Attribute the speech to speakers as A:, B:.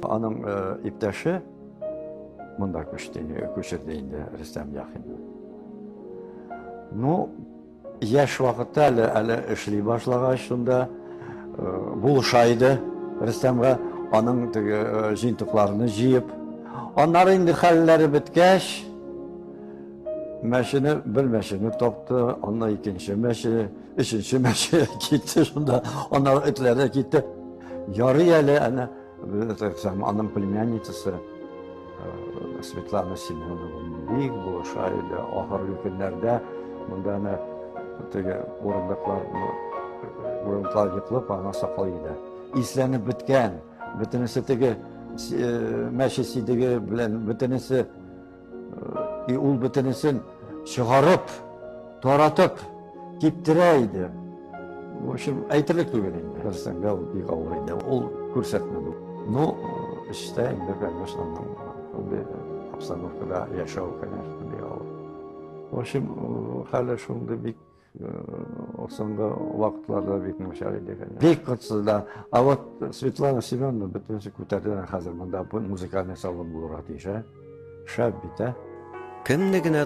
A: Аның иптәше монда күчерде инде Рөстәм Яхин. Ну, яшь вакытта әле эшли башлагач, шунда булыша иде Рөстәмгә, аның җыентыкларны җыеп. Аннары инде хәлләре беткәч, мәчене, бер мәчене тапты, аннан икенче мәче, өченче мәче китте, шунда аннары этләр дә китте. Ярый әле әнә аның племянницасы Светлана Семеновна бик булыша иде. Ахыргы көннәрдә монда урындыклар йоклап, ана саклый иде. Исләнеп беткән, бөтенесе мәчесе белән бөтенесе, ул бөтенесен чыгарып, таратып киптерә иде. В общем, әйтерлек түгел инде. Рөстәмгә ул бик авыр иде. Ул күрсәтмәде. Ну, эштә инде, конечно, обстановкада яшәү, конечно, бик авыр. В общем, хәле шундый бик соңгы вакытларда бик начар иде. Бик кытсызда. А вот Светлана Семеновна бөтенесе күтәрде хәзер монда музыкаль салон булырга тиеш. Шәп бит,
B: Кемне генә